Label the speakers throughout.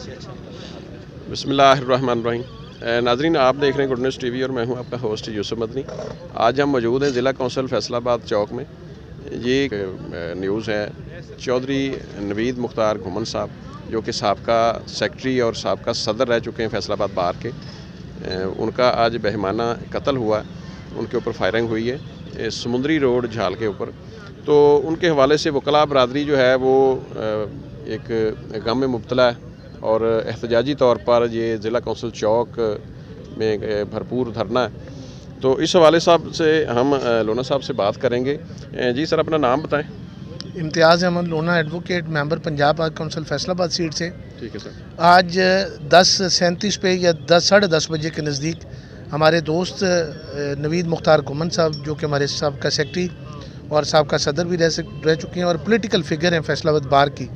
Speaker 1: बिस्मिल्लाहिर्रहमानिर्रहीम। नाजरीन, आप देख रहे हैं गुड न्यूज़ टीवी और मैं हूं आपका होस्ट यूसुफ मदनी। आज हम मौजूद हैं ज़िला कौंसिल फैसलाबाद चौक में। ये एक न्यूज़ है चौधरी नवीद मुख्तार घुमन साहब, जो कि साबका सेक्रेटरी और साबका सदर रह चुके हैं फैसलाबाद बार के। उनका आज बहमाना कत्ल हुआ, उनके ऊपर फायरिंग हुई है समुंदरी रोड झाल के ऊपर। तो उनके हवाले से वकला बरादरी जो है वो एक गम में मुब्तला है और एहतजाजी तौर पर ये ज़िला कौंसिल चौक में भरपूर धरना है। तो इस हवाले साहब से हम लोना साहब से बात करेंगे। जी सर, अपना नाम बताएं।
Speaker 2: इम्तियाज़ अहमद लोना, advocate, member Punjab bar council Faisalabad seat से।
Speaker 1: ठीक है सर।
Speaker 2: आज 10:37 पे या 10 साढ़े 10 बजे के नज़दीक हमारे दोस्त नवीद मुख्तार घुमन साहब, जो कि हमारे साबका सेक्रेटरी और साबका सदर भी रह चुके हैं और पॉलिटिकल फिगर हैं फैसलाबाद बार की,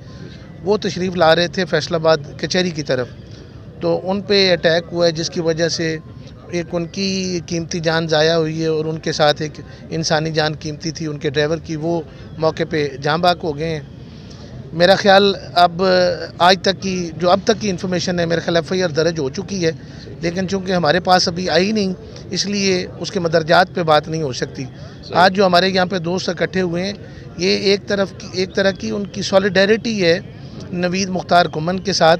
Speaker 2: वो तशरीफ़ ला रहे थे फैसलाबाद कचहरी की तरफ। तो उन पे अटैक हुआ है, जिसकी वजह से एक उनकी कीमती जान ज़ाया हुई है और उनके साथ एक इंसानी जान कीमती थी उनके ड्राइवर की, वो मौके पे जाँ बाक हो गए हैं। मेरा ख्याल अब अब तक की इन्फॉर्मेशन है, मेरा ख्याल FIR दर्ज हो चुकी है, लेकिन चूँकि हमारे पास अभी आई नहीं, इसलिए उसके मदरजात पे बात नहीं हो सकती। आज जो हमारे यहाँ पे दोस्त इकट्ठे हुए हैं, ये एक तरह की उनकी सॉलिडेरिटी है नवीद मुख्तार घुमन के साथ,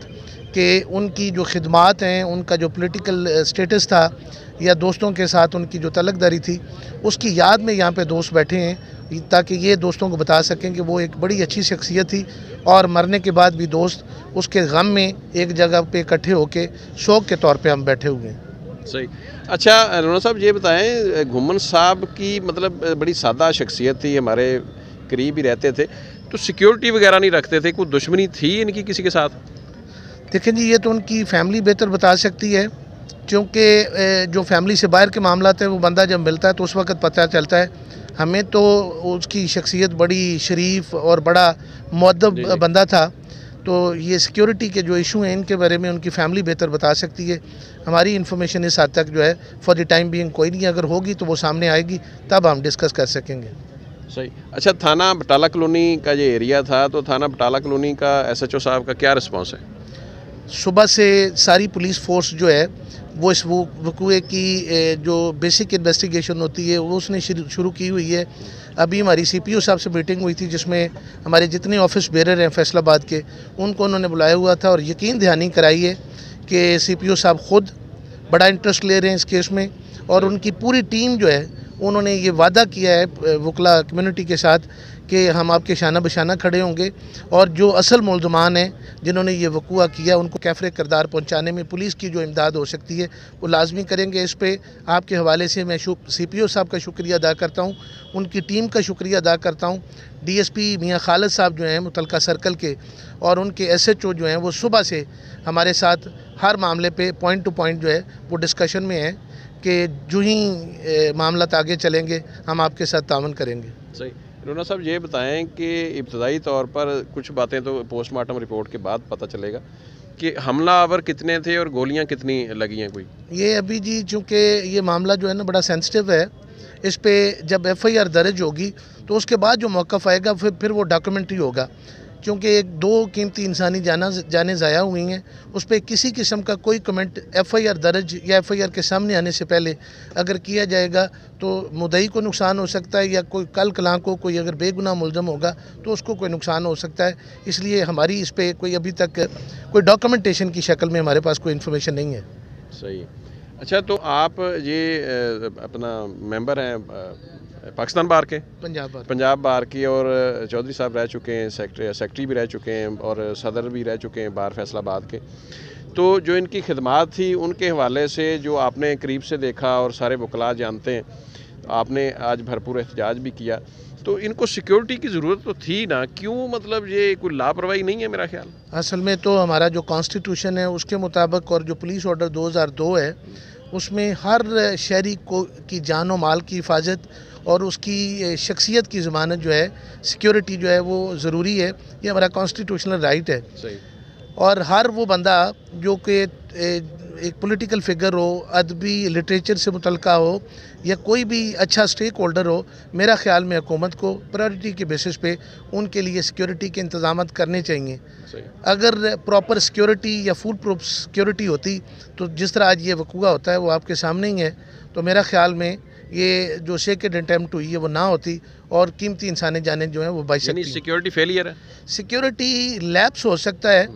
Speaker 2: कि उनकी जो खिदमात हैं, उनका जो पॉलिटिकल स्टेटस था या दोस्तों के साथ उनकी जो तलकदारी थी, उसकी याद में यहाँ पे दोस्त बैठे हैं, ताकि ये दोस्तों को बता सकें कि वो एक बड़ी अच्छी शख्सियत थी और मरने के बाद भी दोस्त उसके गम में एक जगह पे इकट्ठे होकर शौक़ के तौर पे हम बैठे हुए हैं।
Speaker 1: सही। अच्छा लोना साहब, ये बताएं, घुमन साहब की मतलब बड़ी सादा शख्सियत थी, हमारे करीब ही रहते थे, तो सिक्योरिटी वगैरह नहीं रखते थे, कोई दुश्मनी थी इनकी किसी के साथ?
Speaker 2: देखें जी, ये तो उनकी फैमिली बेहतर बता सकती है, क्योंकि जो फैमिली से बाहर के मामला थे वो बंदा जब मिलता है तो उस वक्त पता चलता है। हमें तो उसकी शख्सियत बड़ी शरीफ और बड़ा मुअद्दब बंदा था। तो ये सिक्योरिटी के जो इशू हैं, इनके बारे में उनकी फैमिली बेहतर बता सकती है। हमारी इन्फॉर्मेशन इस हद तक जो है फॉर द टाइम बीइंग कोई नहीं, अगर होगी तो वो सामने आएगी, तब हम डिस्कस कर सकेंगे।
Speaker 1: सही। अच्छा, थाना बटाला कॉलोनी का ये एरिया था, तो थाना बटाला कॉलोनी का SHO साहब का क्या रिस्पांस है?
Speaker 2: सुबह से सारी पुलिस फोर्स जो है वो इस वक़ूए की जो बेसिक इन्वेस्टिगेशन होती है वो उसने शुरू की हुई है। अभी हमारी CPO साहब से मीटिंग हुई थी, जिसमें हमारे जितने ऑफिस बेरर हैं फैसलाबाद के, उनको उन्होंने बुलाया हुआ था और यकीन दहानी कराई है कि CPO साहब ख़ुद बड़ा इंटरेस्ट ले रहे हैं इस केस में, और उनकी पूरी टीम जो है उन्होंने ये वादा किया है वकला कम्युनिटी के साथ कि हम आपके शाना बशाना खड़े होंगे, और जो असल मुल्ज़मान हैं जिन्होंने ये वक़ूआ किया उनको कैफ़रे किरदार पहुँचाने में पुलिस की जो इमदाद हो सकती है वो लाजमी करेंगे। इस पे आपके हवाले से मैं CPO साहब का शुक्रिया अदा करता हूँ, उनकी टीम का शुक्रिया अदा करता हूँ। DSP मियाँ खालिद साहब जो हैं मुतलका सर्कल के, और उनके SHO जो हैं वो सुबह से हमारे साथ हर मामले पे पॉइंट टू पॉइंट जो है वो डिस्कशन में है कि जो ही मामला आगे चलेंगे हम आपके साथ तावन करेंगे।
Speaker 1: सही। लोना साहब, ये बताएं कि इब्तदाई तौर पर कुछ बातें तो पोस्टमार्टम रिपोर्ट के बाद पता चलेगा कि हमलावर कितने थे और गोलियां कितनी लगी हैं कोई? ये
Speaker 2: अभी जी, चूँकि ये मामला जो है ना बड़ा सेंसिटिव है, इस पे जब FIR दर्ज होगी तो उसके बाद जो मौक़िफ़ आएगा फिर वो डॉक्यूमेंट्री होगा। क्योंकि 2 कीमती इंसानी जानें ज़ाया हुई हैं, उस पर किसी किस्म का कोई कमेंट FIR दर्ज या FIR के सामने आने से पहले अगर किया जाएगा तो मुद्दई को नुकसान हो सकता है, या कोई कल कलां को कोई अगर बेगुनाह मुल्ज़म होगा तो उसको कोई नुकसान हो सकता है। इसलिए हमारी इस पर कोई अभी तक कोई डॉक्यूमेंटेशन की शक्ल में हमारे पास कोई इन्फॉर्मेशन नहीं है।
Speaker 1: सही। अच्छा, तो आप ये अपना मेंबर हैं पाकिस्तान बार के, पंजाब बार की, और चौधरी साहब रह चुके हैं, सेक्रेटरी भी रह चुके हैं और सदर भी रह चुके हैं बार फैसलाबाद के। तो जो इनकी खिदमात थी उनके हवाले से जो आपने करीब से देखा और सारे वकला जानते हैं, आपने आज भरपूर एहतजाज भी किया, तो इनको सिक्योरिटी की ज़रूरत तो थी ना, क्यों मतलब ये कोई लापरवाही नहीं है मेरा ख्याल?
Speaker 2: असल में तो हमारा जो कॉन्स्टिट्यूशन है उसके मुताबिक और जो पुलिस ऑर्डर 2002 है उसमें हर शहरी को की जान और माल की हिफाजत और उसकी शख्सियत की ज़मानत जो है, सिक्योरिटी जो है वो ज़रूरी है। ये हमारा कॉन्स्टिट्यूशनल राइट है।
Speaker 1: सही।
Speaker 2: और हर वो बंदा जो कि एक पॉलिटिकल फिगर हो, अदबी लिटरेचर से मुतल्लिका हो या कोई भी अच्छा स्टेक होल्डर हो, मेरा ख्याल में हुकूमत को प्रायोरिटी के बेसिस पे उनके लिए सिक्योरिटी के इंतजाम करने चाहिए।
Speaker 1: सही।
Speaker 2: अगर प्रॉपर सिक्योरिटी या फुल प्रूफ सिक्योरिटी होती तो जिस तरह आज ये वकूआ होता है वो आपके सामने ही है, तो मेरा ख्याल में ये जो सेकेंड अटैम्प्ट हुई है वो ना होती और कीमती इंसानी जानें जो हैं वो बच सकती।
Speaker 1: सिक्योरिटी फेलियर है,
Speaker 2: सिक्योरिटी लैप्स हो सकता है।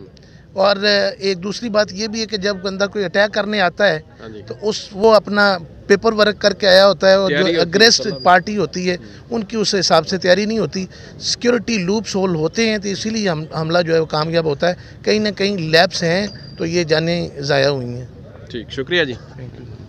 Speaker 2: और एक दूसरी बात ये भी है कि जब बंदा कोई अटैक करने आता है तो वो अपना पेपर वर्क करके आया होता है और जो अग्रेस्ट पार्टी होती है उनकी उस हिसाब से तैयारी नहीं होती, सिक्योरिटी लूप्स होल होते हैं, तो इसीलिए हमला जो है वो कामयाब होता है। कहीं ना कहीं लैप्स हैं तो ये जानें ज़ाया हुई हैं।
Speaker 1: ठीक, शुक्रिया जी।
Speaker 2: Thank you.